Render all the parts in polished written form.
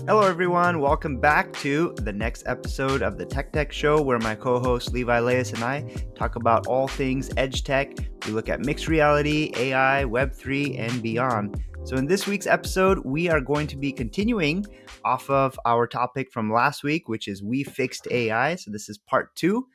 Hello, everyone. Welcome back to the next episode of the Tech Show, where my co-host Levi Lais and I talk about all things edge tech. We look at mixed reality, AI, Web3, and beyond. So in this week's episode, we are going to be continuing off of our topic from last week, which is We Fixed AI. So this is part two.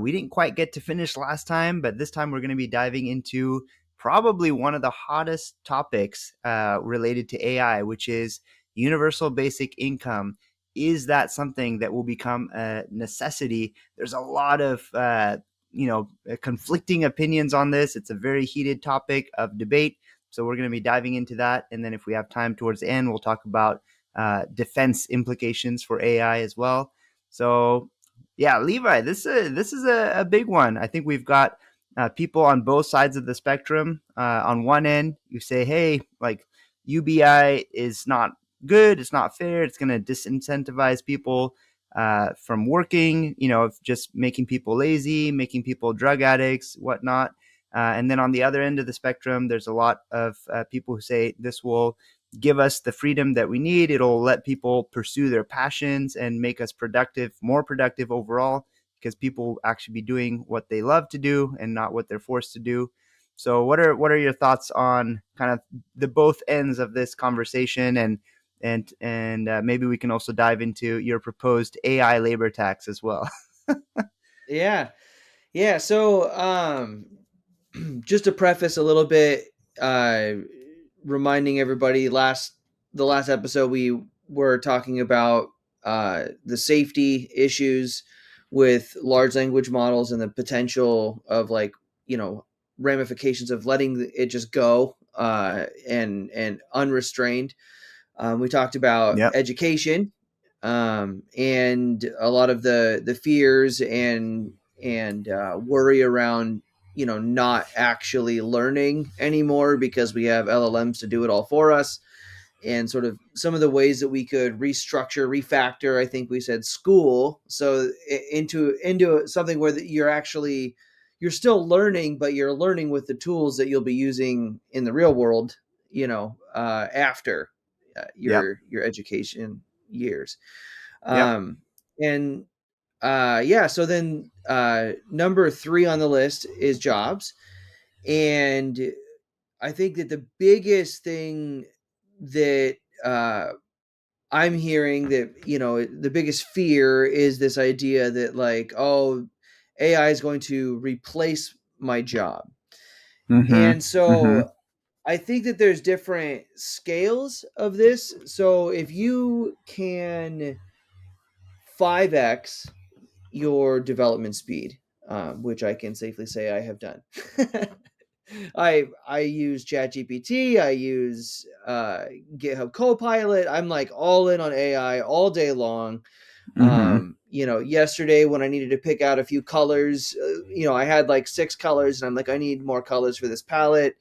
We didn't quite get to finish last time, but this time we're going to be diving into probably one of the hottest topics related to AI, which is universal basic income. Is that something that will become a necessity? There's a lot of conflicting opinions on this. It's a very heated topic of debate, so we're going to be diving into that, and then if we have time towards the end, we'll talk about defense implications for AI as well. So yeah, Levi, this is a big one. I think we've got people on both sides of the spectrum. On one end, you say, hey, like, UBI is not good, it's not fair, it's going to disincentivize people from working, just making people lazy, making people drug addicts, whatnot. And then on the other end of the spectrum, there's a lot of people who say this will give us the freedom that we need. It'll let people pursue their passions and make us productive, more productive overall, because people will actually be doing what they love to do and not what they're forced to do. So what are your thoughts on kind of the both ends of this conversation, and maybe we can also dive into your proposed AI labor tax as well. Yeah. Yeah. So, just to preface a little bit, uh, reminding everybody the last episode we were talking about the safety issues with large language models and the potential of ramifications of letting it just go and unrestrained. We talked about Yep. education, and a lot of the fears and worry around not actually learning anymore because we have LLMs to do it all for us, and sort of some of the ways that we could restructure, refactor. I think we said school, so into something where you're still learning, but you're learning with the tools that you'll be using in the real world. After Yep. your education years. Yep. Um, and so then number three on the list is jobs. And I think that the biggest thing that I'm hearing, that the biggest fear is this idea that, like, oh, AI is going to replace my job. Mm-hmm. And so Mm-hmm. I think that there's different scales of this. So if you can 5x your development speed, which I can safely say I have done. I use ChatGPT. I use GitHub Copilot. I'm like all in on AI all day long. Mm-hmm. Yesterday when I needed to pick out a few colors, I had like 6 colors, and I'm like, I need more colors for this palette.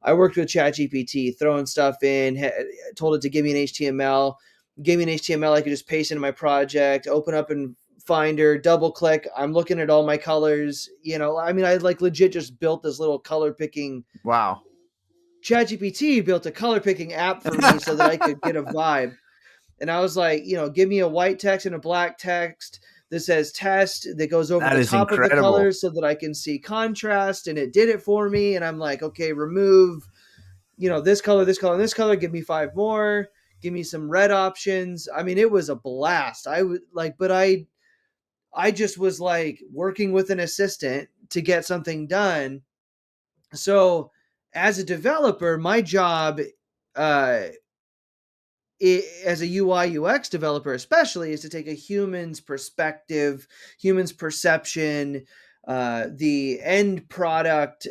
I worked with ChatGPT, throwing stuff in, told it to give me an HTML, gave me an HTML I could just paste into my project, open up in Finder, double click. I'm looking at all my colors. I like legit just built this little color picking. Wow. ChatGPT built a color picking app for me so that I could get a vibe. And I was like, give me a white text and a black text that says test, that goes over That the is top of the incredible. colors so that I can see contrast. And it did it for me. And I'm like, okay, remove, this color, this color, and this color. Give me 5 more. Give me some red options. I mean, it was a blast. I would like, but I just was like working with an assistant to get something done. So as a developer, my job, uh, as a UI UX developer, especially, is to take a human's perspective, human's perception, the end product,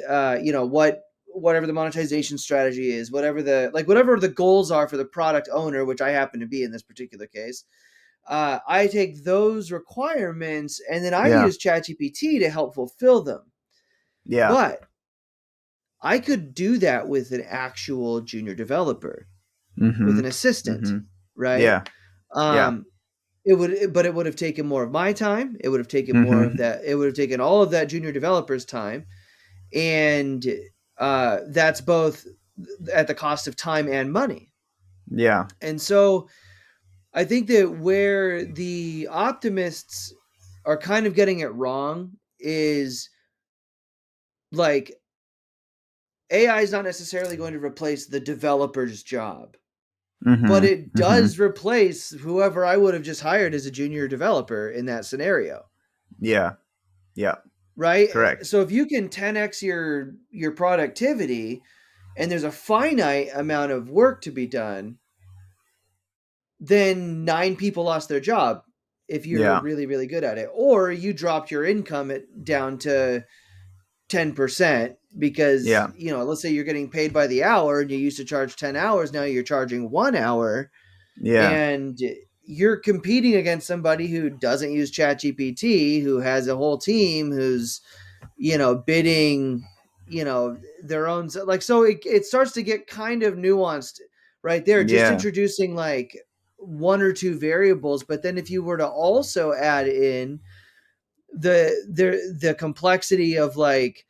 whatever the monetization strategy is, whatever the goals are for the product owner, which I happen to be in this particular case. I take those requirements and then I Yeah. use ChatGPT to help fulfill them. Yeah. But I could do that with an actual junior developer, with Mm-hmm. an assistant, Mm-hmm. right? Yeah. Yeah. Um, but it would have taken more of my time. It would have taken more of Mm-hmm. that. It would have taken all of that junior developer's time, and that's both at the cost of time and money. Yeah. And so I think that where the optimists are kind of getting it wrong is like AI is not necessarily going to replace the developer's job, but Mm-hmm. it Mm-hmm. does replace whoever I would have just hired as a junior developer in that scenario, Yeah. Yeah. right? Correct. So if you can 10x your productivity and there's a finite amount of work to be done, then 9 people lost their job if you're Yeah. really really good at it, or you dropped your income down to 10% because, Yeah. let's say you're getting paid by the hour and you used to charge 10 hours, now you're charging 1 hour, Yeah. and you're competing against somebody who doesn't use ChatGPT, who has a whole team who's, bidding, their own, like, so it starts to get kind of nuanced right there, just Yeah. introducing like one or two variables. But then if you were to also add in the complexity of like,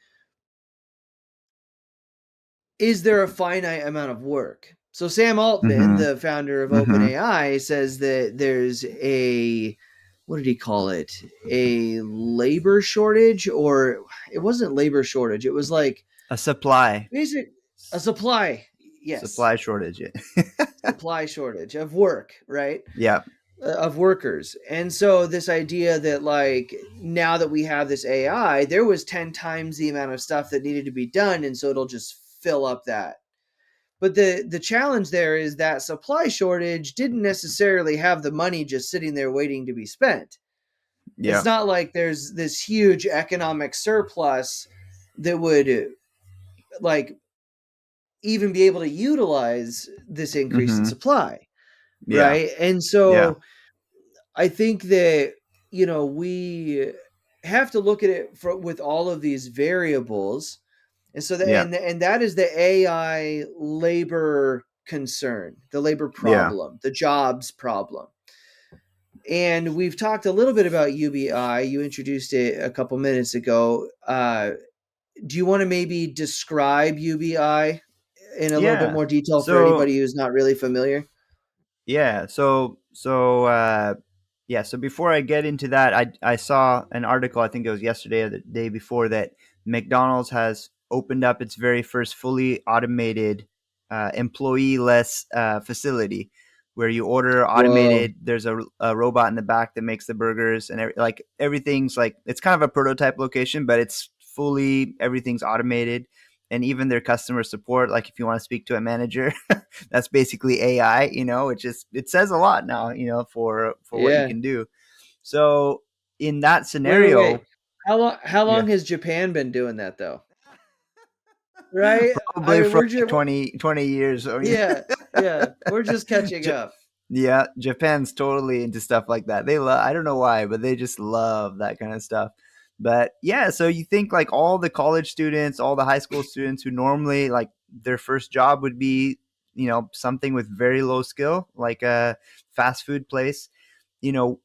is there a finite amount of work? So Sam Altman, Mm-hmm. the founder of Mm-hmm. OpenAI, says that there's a, what did he call it? A labor shortage, or it wasn't labor shortage. It was like A supply. basic a supply. Yes, Supply shortage. supply shortage of work, right? Yeah. Of workers. And so this idea that like now that we have this AI, there was 10 times the amount of stuff that needed to be done, and so it'll just fill up that. But the challenge there is that supply shortage didn't necessarily have the money just sitting there waiting to be spent. It's Yeah. not like there's this huge economic surplus that would like even be able to utilize this increase in Mm-hmm. supply, Yeah. right? And Yeah. so I think that we have to look at it with all of these variables. And so Yeah. and that is the AI labor concern, the labor Yeah. problem, the jobs problem. And we've talked a little bit about UBI. You introduced it a couple minutes ago. Do you want to maybe describe UBI in a little bit Yeah. more detail for So anybody who's not really familiar? yeah. Yeah. So before I get into that, I saw an article. I think it was yesterday or the day before that McDonald's has opened up its very first fully automated, employee-less facility, where you order Whoa. automated. There's a robot in the back that makes the burgers, and like everything's like it's kind of a prototype location, but it's fully everything's automated, and even their customer support. Like if you want to speak to a manager, that's basically AI, which is it says a lot now, for what you Yeah. can do. So in that Wait. scenario, How long yeah, has Japan been doing that though? Right? I probably mean, for we're like just 20 years. I mean, yeah, yeah. We're just catching up. yeah, Japan's totally into stuff like that. They love, I don't know why, but they just love that kind of stuff. But yeah, so you think like all the college students, all the high school students who normally like their first job would be, something with very low skill, like a fast food place,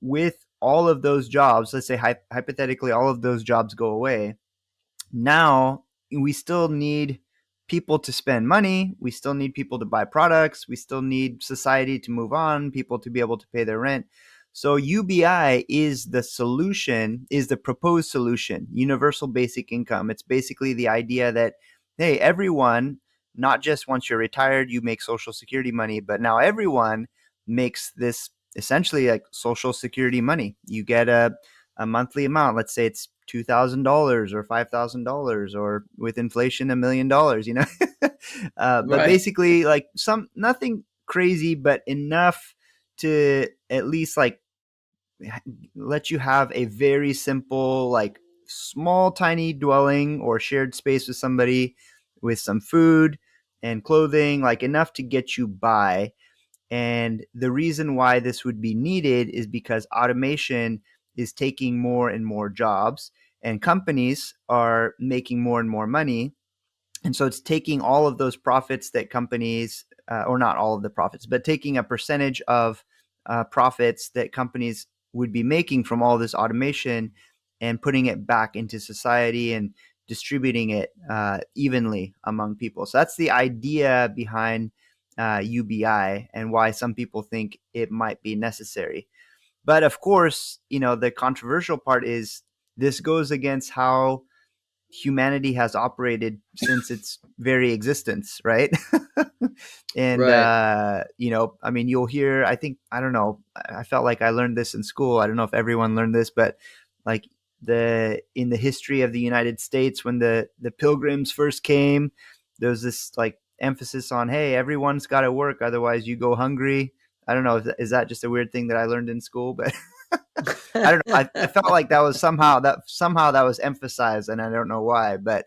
with all of those jobs, let's say hypothetically, all of those jobs go away. Now we still need people to spend money. We still need people to buy products. We still need society to move on, people to be able to pay their rent. So UBI is the solution, is the proposed solution, universal basic income. It's basically the idea that, hey, everyone, not just once you're retired, you make social security money, but now everyone makes this essentially like social security money. You get a monthly amount. Let's say it's $2,000 or $5,000, or with inflation $1 million. But Right. basically, like some nothing crazy, but enough to at least like let you have a very simple, like small, tiny dwelling or shared space with somebody, with some food and clothing, like enough to get you by. And the reason why this would be needed is because automation is taking more and more jobs, and companies are making more and more money. And so it's taking all of those profits that companies, or not all of the profits, but taking a percentage of profits that companies would be making from all this automation and putting it back into society and distributing it evenly among people. So that's the idea behind UBI and why some people think it might be necessary. But of course, the controversial part is this goes against how humanity has operated since its very existence, right? And Right. I mean, you'll hear. I think I don't know. I felt like I learned this in school. I don't know if everyone learned this, but like in the history of the United States, when the Pilgrims first came, there was this like emphasis on, hey, everyone's got to work, otherwise you go hungry. I don't know. Is that just a weird thing that I learned in school? But I don't know. I felt like that was somehow that was emphasized, and I don't know why. But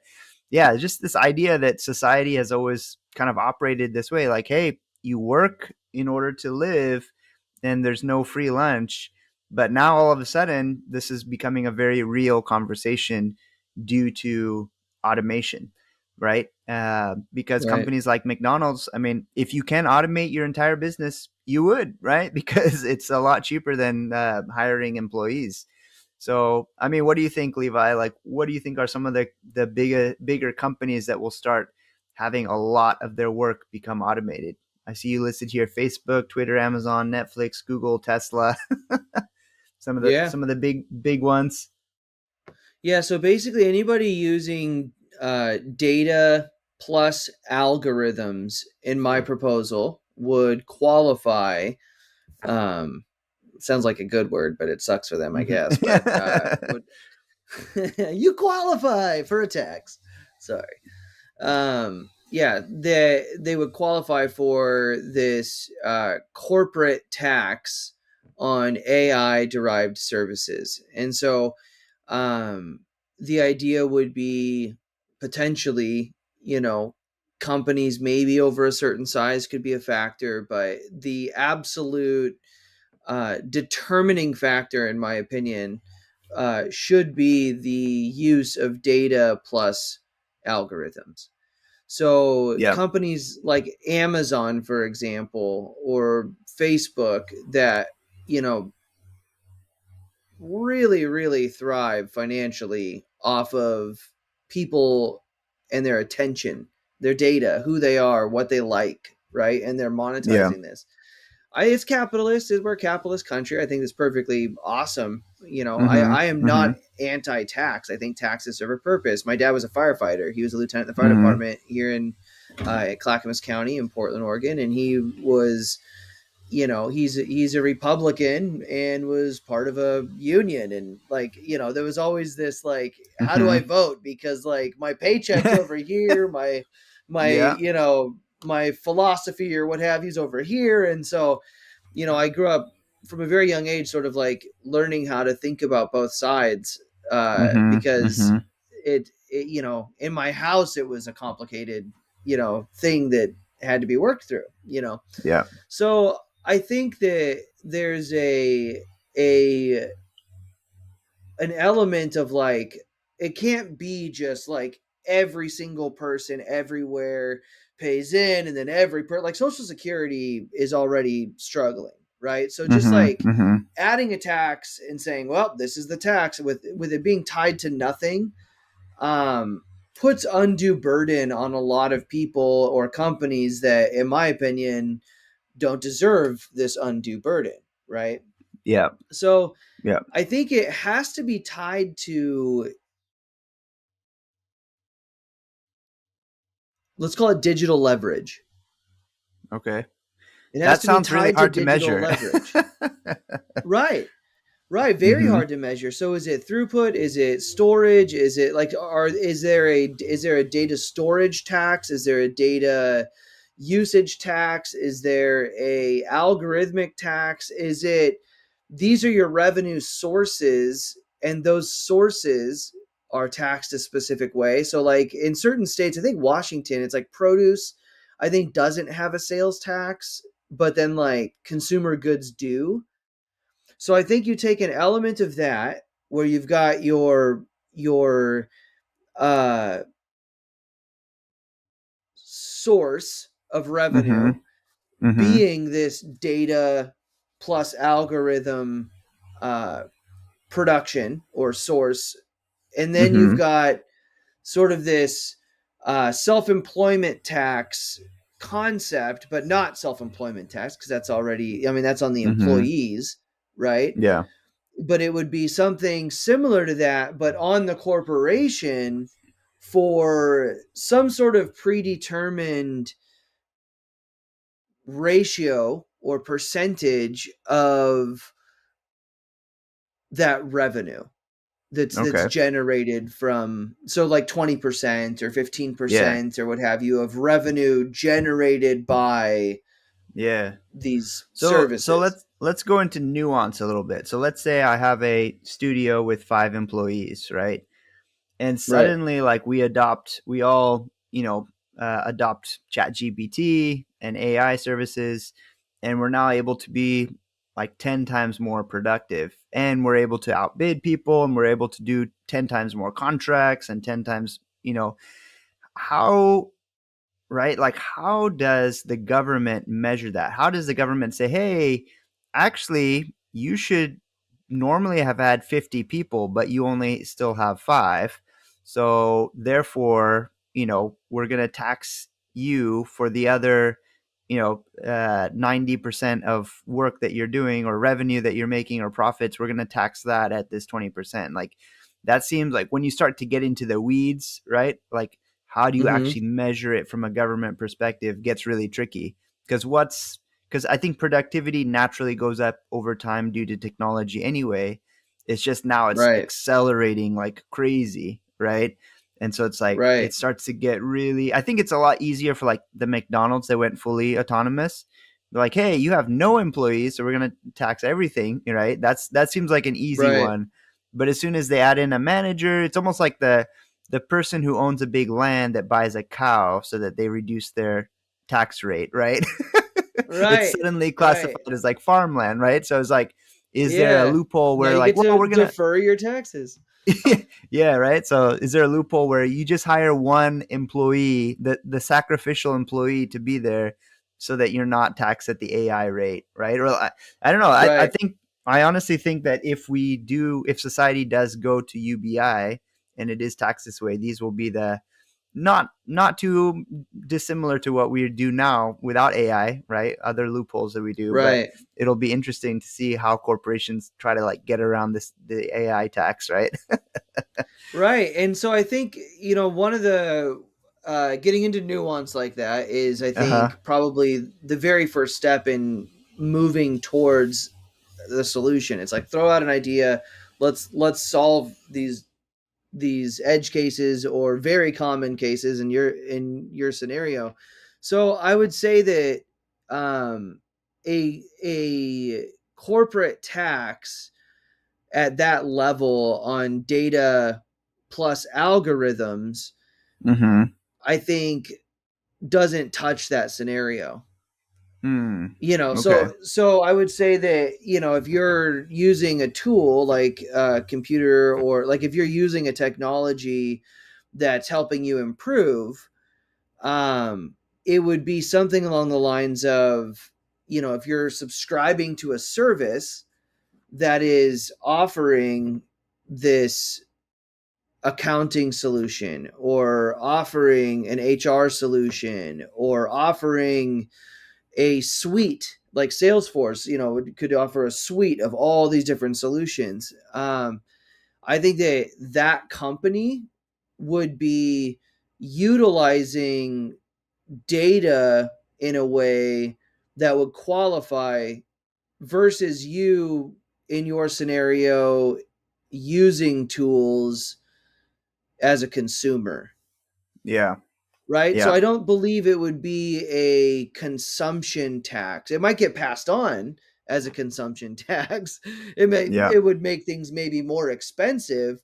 yeah, just this idea that society has always kind of operated this way, like, hey, you work in order to live, and there's no free lunch. But now all of a sudden, this is becoming a very real conversation due to automation, right? Because Right. companies like McDonald's, I mean, if you can automate your entire business, you would, right? Because it's a lot cheaper than hiring employees. So, I mean, what do you think, Levi? Like, what do you think are some of the bigger companies that will start having a lot of their work become automated? I see you listed here: Facebook, Twitter, Amazon, Netflix, Google, Tesla. Yeah. Some of the big ones. Yeah. So basically, anybody using data plus algorithms in my proposal would qualify. Um, Sounds like a good word, but it sucks for them, I Mhm. guess. But would you qualify for a tax? Sorry. Yeah, they would qualify for this corporate tax on AI derived services, and so um, the idea would be potentially, companies maybe over a certain size could be a factor, but the absolute determining factor, in my opinion, should be the use of data plus algorithms. So Yeah. companies like Amazon, for example, or Facebook that, you know, really, really thrive financially off of people and their attention, their data, who they are, what they like, right? And they're Yeah. monetizing this. It's capitalist. We're a capitalist country. I think it's perfectly awesome. Mhm. I am not Mhm. anti-tax. I think taxes serve a purpose. My dad was a firefighter. He was a lieutenant in the fire Mhm. department here in Clackamas County in Portland, Oregon, and he was, he's a Republican and was part of a union, and like, there was always this like, how do I Mhm. vote, because like my paycheck's over here, my Yeah. my philosophy or what have you's over here. And so, I grew up from a very young age sort of like learning how to think about both sides, Mhm. because Mhm. in my house it was a complicated, thing that had to be worked through. Yeah. So I think that there's a an element of like, it can't be just like every single person everywhere pays in, and then like Social Security is already struggling, right? So just Mhm. like Mhm. adding a tax and saying, well, this is the tax, with it being tied to nothing, um puts undue burden on a lot of people or companies that, in my opinion, don't deserve this undue burden, right? Yeah. So Yeah. I think it has to be tied to, let's call it digital leverage. Okay. It has That to be sounds really tied to hard to digital measure. leverage. Right. Right, very Mhm. hard to measure. So is it throughput? Is it storage? Is it like, is there a data storage tax? Is there a data usage tax? Is there a algorithmic tax? Is it, these are your revenue sources, and those sources are taxed a specific way. So like in certain states, I think Washington, it's like produce, I think doesn't have a sales tax, but then like consumer goods do. So I think you take an element of that where you've got your uh, source of revenue Mhm. Mhm. being this data plus algorithm uh, production or source, and then you've Mhm. got sort of this self-employment tax concept, but not self-employment tax, because that's already, I mean, that's on the Mm-hmm. employees, right? Yeah. But it would be something similar to that, but on the corporation for some sort of predetermined ratio or percentage of that revenue that's Okay. generated from, so like 20% or Yeah. 15% or what have you of revenue generated by Yeah. these So services. let's go into nuance a little bit. So let's say I have a studio with 5 employees, right? And Right. suddenly, like we all, adopt ChatGPT and AI services, and we're now able to be like 10 times more productive, and we're able to outbid people, and we're able to do 10 times more contracts and 10 times, how right? Like, how does the government measure that? How does the government say, hey, actually, you should normally have had 50 people, but you only still have five. So, therefore, we're going to tax you for the other, 90% of work that you're doing or revenue that you're making or profits. We're going to tax that at this 20%. Like, that seems like when you start to get into the weeds, right? Like, how do you Mm-hmm. actually measure it from a government perspective gets really tricky because I think productivity naturally goes up over time due to technology anyway. It's just now it's Right. accelerating like crazy, right? And so it's like Right. it starts to get really, I think it's a lot easier for like the McDonald's that went fully autonomous. They're like, hey, you have no employees, so we're gonna tax everything, right? That seems like an easy Right. one. But as soon as they add in a manager, it's almost like the person who owns a big land that buys a cow so that they reduce their tax rate, right? It's Right. suddenly Right. classified as like farmland, right? So it's like, is there a Yeah. loophole Now where you like, get well, to we're gonna, defer your taxes. yeah, right? So is there a loophole where you just hire one employee, the sacrificial employee, to be there, so that you're not taxed at the AI rate, right? Or I don't know. I Right. think I honestly think that if society does go to UBI and it is taxed this way, these will be the not too dissimilar to what we do now without AI, right? Other loopholes that we do, but Right. it'll be interesting to see how corporations try to like get around the AI tax, right? Right. And so I think, one of the getting into nuance like that is, I Uh huh. think, probably the very first step in moving towards the solution. It's like throw out an idea, let's solve these edge cases or very common cases in your scenario. So I would say that a corporate tax at that level on data plus algorithms, Mm-hmm. I think, doesn't touch that scenario. Hmm. So Okay. I would say that, if you're using a tool like a computer, or like if you're using a technology that's helping you improve, um it would be something along the lines of, if you're subscribing to a service that is offering this accounting solution, or offering an HR solution, or offering a suite like Salesforce, could offer a suite of all these different solutions. I think that that company would be utilizing data in a way that would qualify, versus you in your scenario using tools as a consumer, Yeah. right? So Yeah. I don't believe it would be a consumption tax. It might get passed on as a consumption tax. Yeah. It would make things maybe more expensive,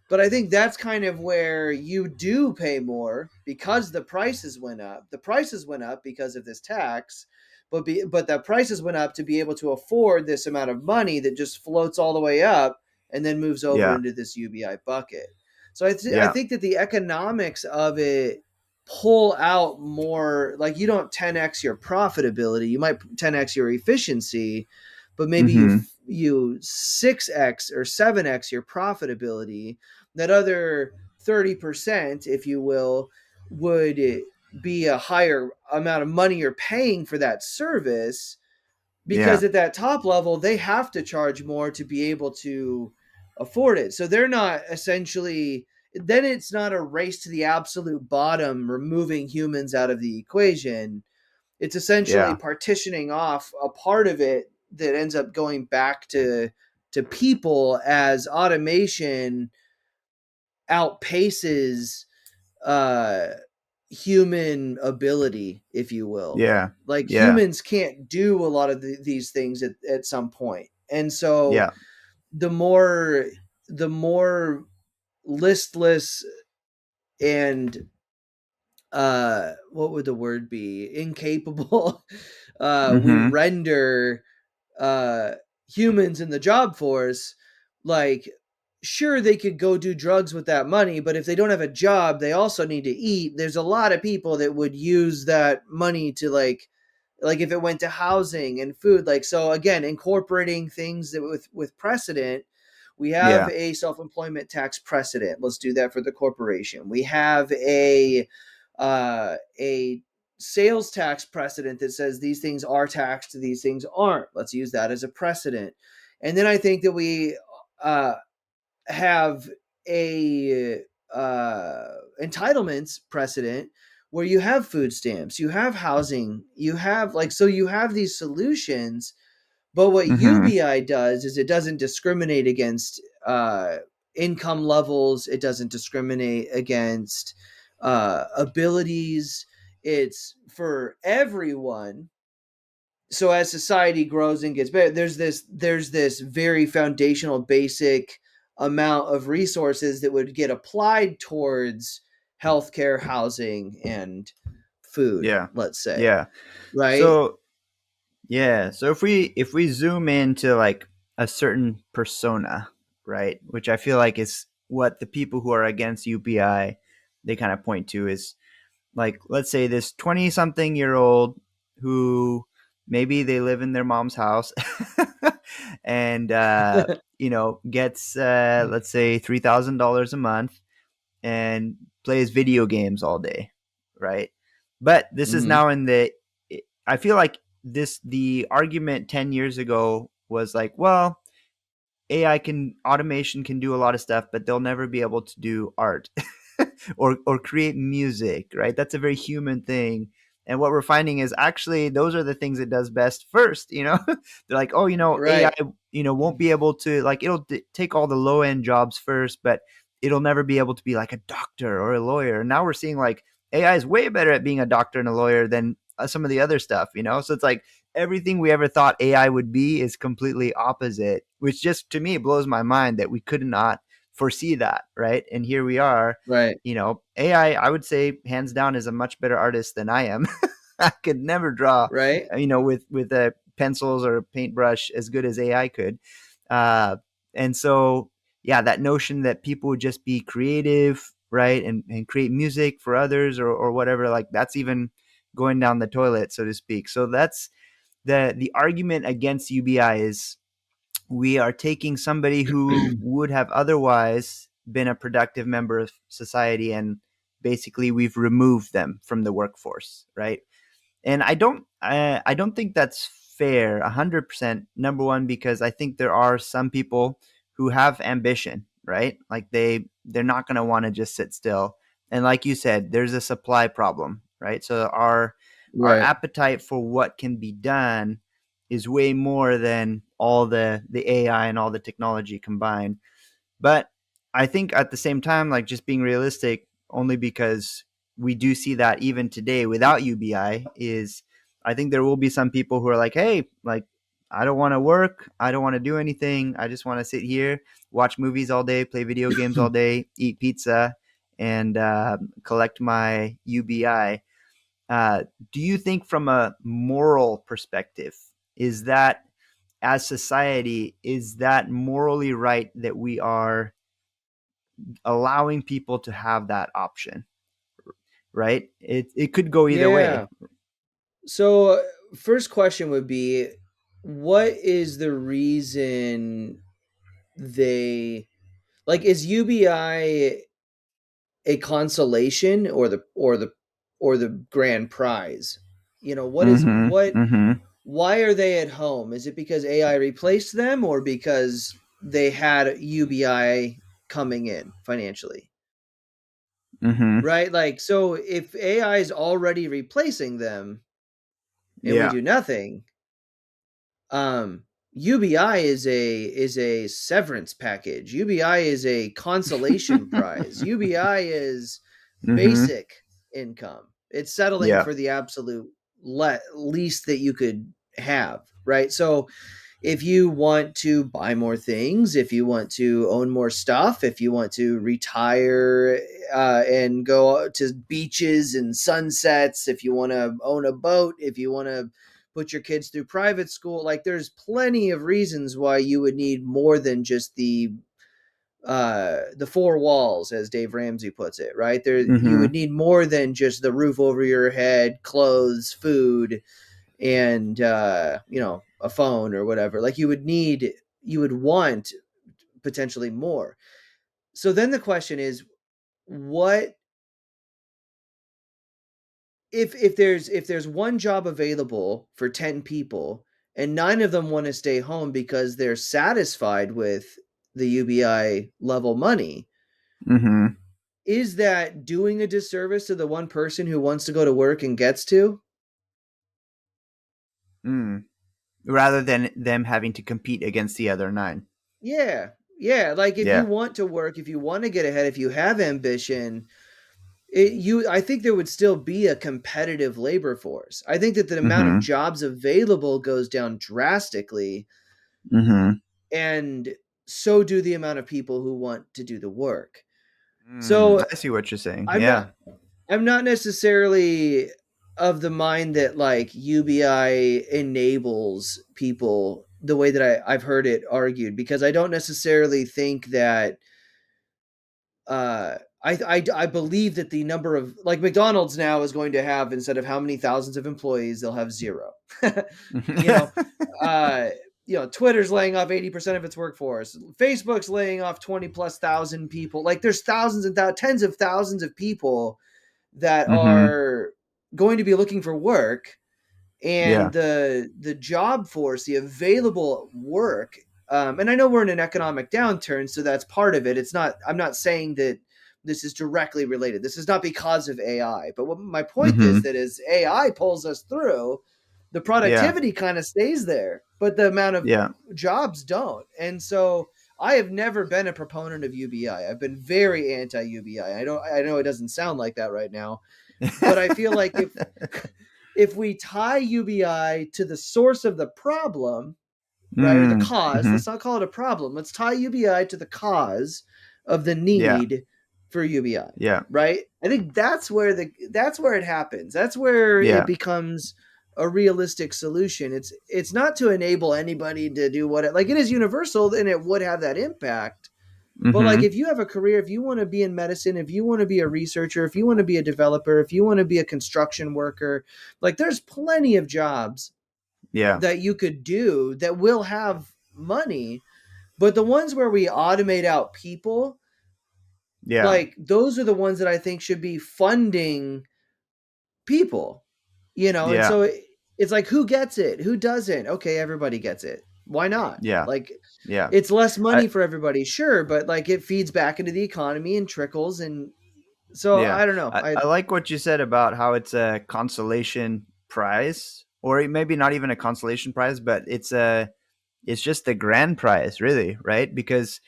but I think that's kind of where you do pay more because the prices went up. The prices went up because of this tax, but the prices went up to be able to afford this amount of money that just floats all the way up and then moves over Yeah. into this UBI bucket. So I Yeah. think that the economics of it pull out more, like you don't 10x your profitability, you might 10x your efficiency, but maybe Mm-hmm. you 6x or 7x your profitability. That other 30%, if you will, would be a higher amount of money you're paying for that service, Yeah. because at that top level they have to charge more to be able to afford it. So they're not essentially, then it's not a race to the absolute bottom, removing humans out of the equation. It's essentially Yeah. partitioning off a part of it that ends up going back to people as automation outpaces uh human ability, if you will. Yeah. Like Yeah. humans can't do a lot of these things at some point. And so Yeah. the more the more listless and what would the word be, incapable we Mm-hmm. render uh humans in the job force, like, sure, they could go do drugs with that money, but if they don't have a job, they also need to eat. There's a lot of people that would use that money to, like if it went to housing and food. Like, so again, incorporating things that with precedent, we have Yeah. a self-employment tax precedent. Let's do that for the corporation. We have a sales tax precedent that says these things are taxed, these things aren't. Let's use that as a precedent. And then I think that we uh, have a entitlements precedent where you have food stamps, you have housing, you have, like, so you have these solutions. But what Mm-hmm. UBI does is it doesn't discriminate against income levels. It doesn't discriminate against abilities. It's for everyone. So as society grows and gets better, there's this very foundational, basic amount of resources that would get applied towards healthcare, housing, and food. Yeah. Let's say, Yeah. right? So yeah. So if we zoom into like a certain persona, right, which I feel like is what the people who are against UPI they kind of point to is like let's say this 20 something year old who maybe they live in their mom's house and gets let's say $3,000 a month and plays video games all day, right? But this is Hmm. now in the. I feel like the argument 10 years ago was like, well, AI can automation can do a lot of stuff, but they'll never be able to do art or create music, right? That's a very human thing. And what we're finding is actually those are the things it does best first, They're like, oh, AI, Right. won't be able to like it'll take all the low end jobs first, but it'll never be able to be like a doctor or a lawyer. And now we're seeing like AI is way better at being a doctor and a lawyer than some of the other stuff. So it's like everything we ever thought AI would be is completely opposite, which just to me blows my mind that we could not foresee that, right? And here we are. Right. AI, I would say, hands down, is a much better artist than I am. I could never draw, Right. with pencils or a paintbrush as good as AI could. Uh, and so, yeah, that notion that people would just be creative, right, and create music for others or whatever, like that's even going down the toilet, so to speak. So that's the argument against UBI is we are taking somebody who would have otherwise been a productive member of society and basically we've removed them from the workforce, right? And I don't think that's fair 100%. Number one, because I think there are some people who have ambition, right? Like they're not going to want to just sit still. And like you said, there's a supply problem, right? So our Right. appetite for what can be done is way more than all the AI and all the technology combined. But I think at the same time, like just being realistic, only because we do see that even today without UBI, is I think there will be some people who are like, hey, like, I don't want to work. I don't want to do anything. I just want to sit here, watch movies all day, play video games all day, eat pizza, and collect my UBI. Uh, do you think, from a moral perspective, is that as society, is that morally right that we are allowing people to have that option, right? It could go either Yeah. way. So, first question would be, what is the reason they, like, is UBI a consolation, or the or the grand prize? What is Mm-hmm. what Mm-hmm. why are they at home? Is it because AI replaced them or because they had UBI coming in financially? Mm-hmm. Right? Like, so if AI is already replacing them and we Yeah. do nothing, um UBI is a severance package. UBI is a consolation prize. UBI is Mm-hmm. basic income. It's settling Yeah. for the absolute least that you could have, right? So if you want to buy more things, if you want to own more stuff, if you want to retire and go to beaches and sunsets, if you want to own a boat, if you want to put your kids through private school, like there's plenty of reasons why you would need more than just the four walls, as Dave Ramsey puts it, right? There, you Mm-hmm. would need more than just the roof over your head, clothes, food, and a phone or whatever. Like you would want potentially more. So then the question is, what if there's one job available for 10 people and 9 of them want to stay home because they're satisfied with the UBI level money? Mm-hmm. Is that doing a disservice to the one person who wants to go to work and gets to? Mm. Rather than them having to compete against the other nine. Yeah. Yeah, like if you Yeah. want to work, if you want to get ahead, if you have ambition, I think there would still be a competitive labor force. I think that the amount of Mm-hmm. jobs available goes down drastically, Mm-hmm. and so do the amount of people who want to do the work. Mm. So I see what you're saying. I'm Yeah. not I'm not necessarily of the mind that like UBI enables people the way that I've heard it argued, because I don't necessarily think that I believe that the number of, like, McDonald's now is going to have, instead of how many thousands of employees, they'll have zero. you know, uh, Twitter's laying off 80% of its workforce. Facebook's laying off 20 plus thousand people. Like, there's thousands and tens of thousands of people that Mm-hmm. are going to be looking for work, and Yeah. the job force, the available work. And I know we're in an economic downturn, so that's part of it. It's not. I'm not saying that this is directly related. This is not because of AI. But what my point is Mm-hmm. that as AI pulls us through, the Yeah. productivity kind of stays there, but the amount of Yeah. jobs don't. And so I have never been a proponent of UBI. I've been very anti UBI. I know it doesn't sound like that right now, but I feel like if we tie UBI to the source of the problem, right, or the Mm. cause, Mm-hmm. let's not call it a problem. Let's tie UBI to the cause of the Yeah. need for UBI, Yeah. right? I think that's where it happens. That's where it Yeah. becomes a realistic solution. It's not to enable anybody to do what it is universal, and it would have that impact. But like, Mm-hmm. if you have a career, if you want to be in medicine, if you want to be a researcher, if you want to be a developer, if you want to be a construction worker, like there's plenty of jobs Yeah. that you could do that will have money. But the ones where we automate out people, Yeah. like those are the ones that I think should be funding people, And Yeah. so it's like, who gets it? Who doesn't? Okay, everybody gets it. Why not? Yeah. Like, Yeah. it's less I money for everybody, sure, but like it feeds back into the economy and trickles. And so Yeah. I don't know. I like what you said about how it's a consolation prize, or maybe not even a consolation prize, but it's just the grand prize, really, right? Because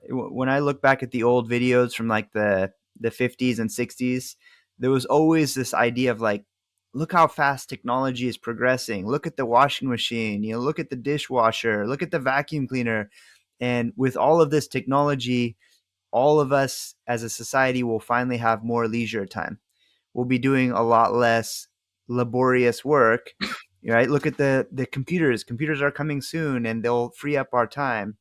when I look back at the old videos from like the 50s and 60s, there was always this idea of like, look how fast technology is progressing. Look at the washing machine, look at the dishwasher, look at the vacuum cleaner. And with all of this technology, all of us as a society will finally have more leisure time. We'll be doing a lot less laborious work, right? Look at the computers. Computers are coming soon and they'll free up our time.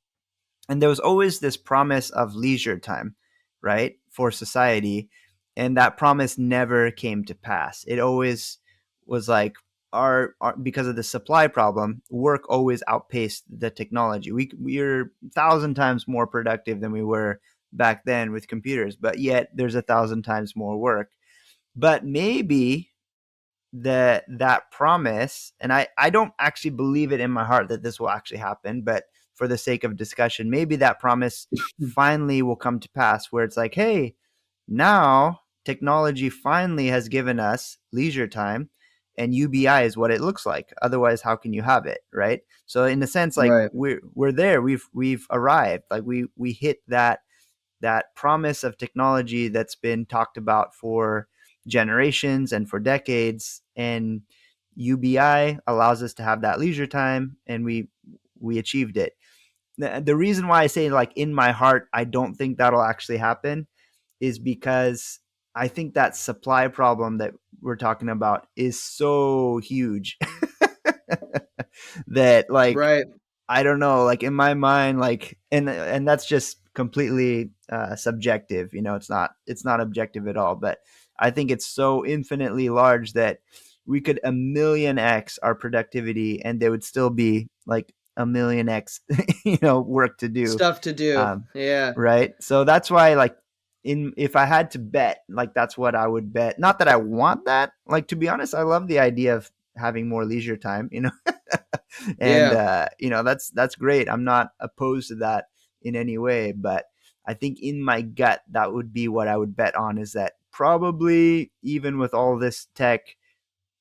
And there was always this promise of leisure time, right, for society, and that promise never came to pass. It always was like our because of the supply problem, work always outpaced the technology. We're 1,000 times more productive than we were back then with computers, but yet there's 1,000 times more work. But maybe that promise, and I don't actually believe it in my heart that this will actually happen, but for the sake of discussion, maybe that promise finally will come to pass where it's like, hey, now technology finally has given us leisure time, and UBI is what it looks like. Otherwise, how can you have it, right? So in a sense, like Right. we're there, we've arrived, like we hit that promise of technology that's been talked about for generations and for decades. And UBI allows us to have that leisure time, and we achieved it. The reason why I say, like, in my heart I don't think that'll actually happen is because I think that supply problem that we're talking about is so huge that, like, Right. I don't know, like in my mind, like, and that's just completely subjective. It's not objective at all. But I think it's so infinitely large that we could a million x our productivity, and there would still be like a million x, work to do. Stuff to do. Um, Yeah. right. So that's why, like, in if I had to bet, like, that's what I would bet. Not that I want that. Like, to be honest, I love the idea of having more leisure time. And Yeah. that's great. I'm not opposed to that in any way, but I think in my gut that would be what I would bet on, is that probably even with all this tech,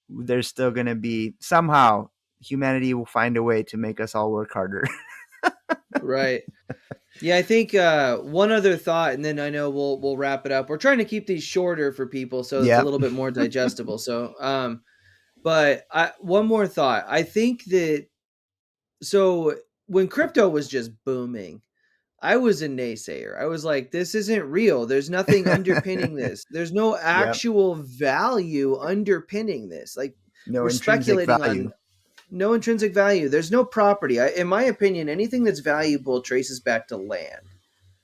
there's still going to be somehow humanity will find a way to make us all work harder. Right. Yeah, I think one other thought, and then I know we'll wrap it up. We're trying to keep these shorter for people, so it's a Yep. little bit more digestible. So, but one more thought. I think that so when crypto was just booming, I was a naysayer. I was like, this isn't real. There's nothing underpinning this. There's no Yep. actual value underpinning this. Like No we're intrinsic speculating on value. no intrinsic value. There's no property. In my opinion, anything that's valuable traces back to land,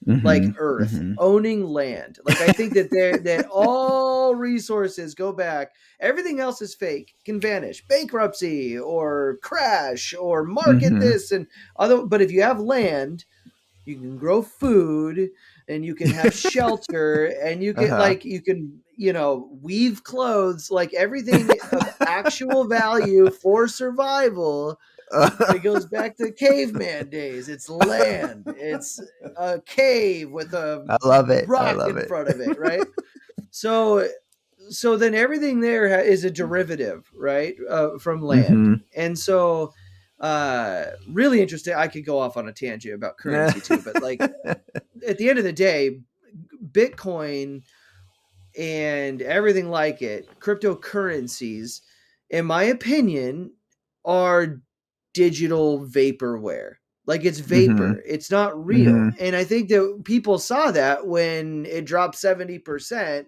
like Mm-hmm. earth, Mm-hmm. owning land. Like I think that all resources go back. Everything else is fake, can vanish, bankruptcy or crash or market Mm-hmm. this and other. But if you have land, you can grow food and you can have shelter and you can Uh-huh. like you can weave clothes, like everything of actual value for survival. It goes back to caveman days. It's land. It's a cave with a I love it. I rock love in it. front of it, right? So so then everything there is a derivative, right, from land. Mm-hmm. And so really interesting. I could go off on a tangent about currency too, but like at the end of the day, Bitcoin and everything like it, cryptocurrencies, in my opinion, are digital vaporware. Like it's Mm-hmm. vapor, it's not real. Mm-hmm. And I think that people saw that when it dropped 70%.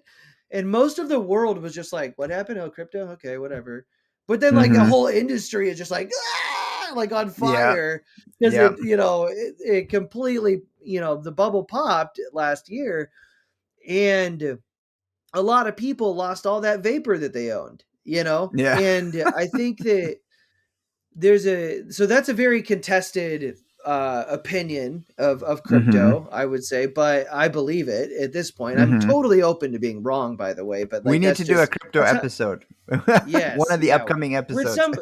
And most of the world was just like, what happened? Oh, crypto? Okay, whatever. But then, like, a Mm-hmm. whole industry is just like, like on Yeah. fire because Yeah. it completely, the bubble popped last year. And a lot of people lost all that vapor that they owned. Yeah. And I think that so that's a very contested opinion of Mm-hmm. crypto, I would say, but I believe it at this point. I'm Mm-hmm. totally open to being wrong, by the way, but We like need to do a crypto that's how. episode. One Yes, of the yeah, upcoming with episodes. some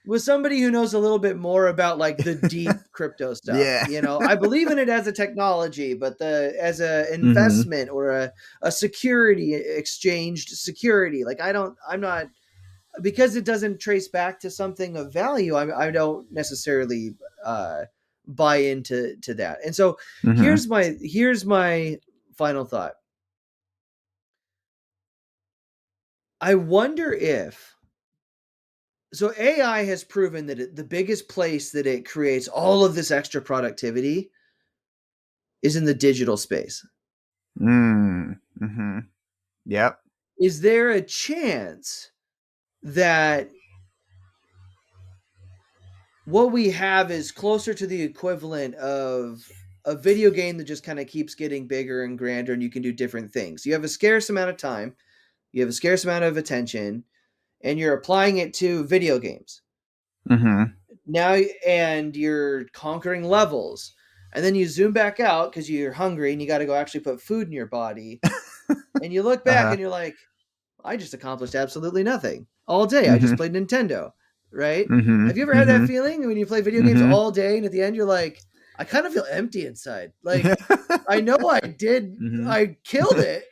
with somebody who knows a little bit more about like the deep crypto stuff. Yeah. I believe in it as a technology, but the as a Mm-hmm. investment or a security exchanged security, like I'm not, because it doesn't trace back to something of value. I don't necessarily buy into that. And so Mm-hmm. here's my final thought. I wonder if so AI has proven that the biggest place that it creates all of this extra productivity is in the digital space. Mm-hmm. Yep. Is there a chance that what we have is closer to the equivalent of a video game that just kind of keeps getting bigger and grander and you can do different things? You have a scarce amount of time, you have a scarce amount of attention, and you're applying it to video games Mm-hmm. now, and you're conquering levels, and then you zoom back out because you're hungry and you got to go actually put food in your body, and you look back Uh-huh. and you're like, I just accomplished absolutely nothing all day. I just Mm-hmm. played Nintendo, right? Have you ever Mm-hmm. had that Mm-hmm. feeling when you play video games Mm-hmm. all day and at the end you're like, I kind of feel empty inside. Like, I know I did, Mm-hmm. I killed it,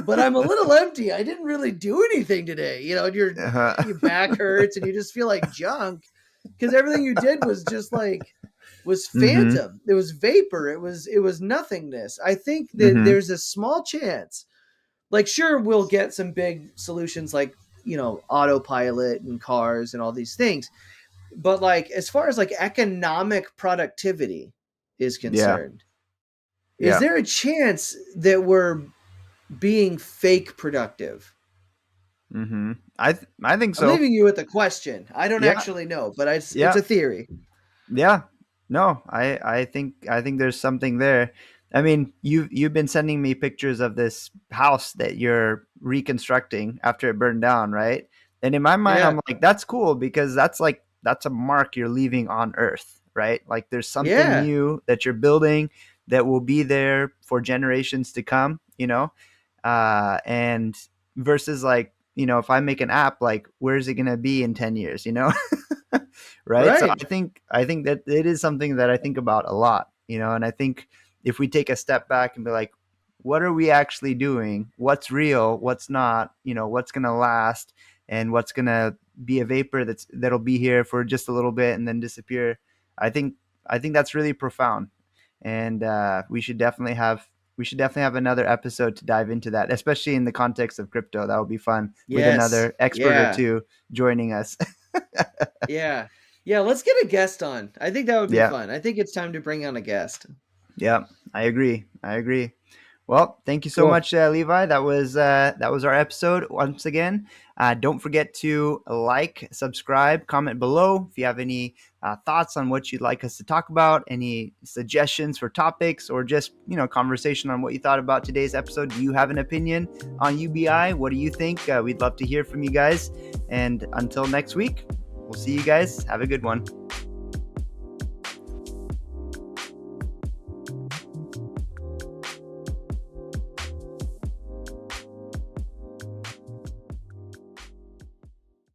but I'm a little empty. I didn't really do anything today, and your back hurts and you just feel like junk because everything you did was just like was Mm-hmm. phantom. It was vapor. It was nothingness. I think that Mm-hmm. there's a small chance, like, sure, we'll get some big solutions like, autopilot and cars and all these things, but like as far as like economic productivity is Yeah. concerned, is Yeah. there a chance that we're being fake productive? Mm-hmm. I think I'm so. leaving you with a question. I don't Yeah. actually know, but it's Yeah. a theory. Yeah. No, I think there's something there. I mean, you've been sending me pictures of this house that you're reconstructing after it burned down, right? And in my mind, Yeah. I'm like, that's cool because that's a mark you're leaving on Earth, right? Like there's something Yeah. new that you're building that will be there for generations to come, and versus like, if I make an app, like where's it gonna be in 10 years, right? So Right. I think that it is something that I think about a lot, and I think if we take a step back and be like, what are we actually doing? What's real? What's not? What's gonna last, and what's gonna be a vapor that'll be here for just a little bit and then disappear. I think I think that's really profound, and we should definitely have another episode to dive into that, especially in the context of crypto. That would be fun with Yes. another expert or Yeah. two joining us. Yeah. Yeah. Let's get a guest on. I think that would be Yeah. fun. I think it's time to bring on a guest. Yeah, I agree. I agree. Well, thank you so Cool. much, Levi. That was our episode once again. Don't forget to like, subscribe, comment below if you have any thoughts on what you'd like us to talk about, any suggestions for topics, or just conversation on what you thought about today's episode. Do you have an opinion on UBI? What do you think? We'd love to hear from you guys. And until next week, we'll see you guys. Have a good one.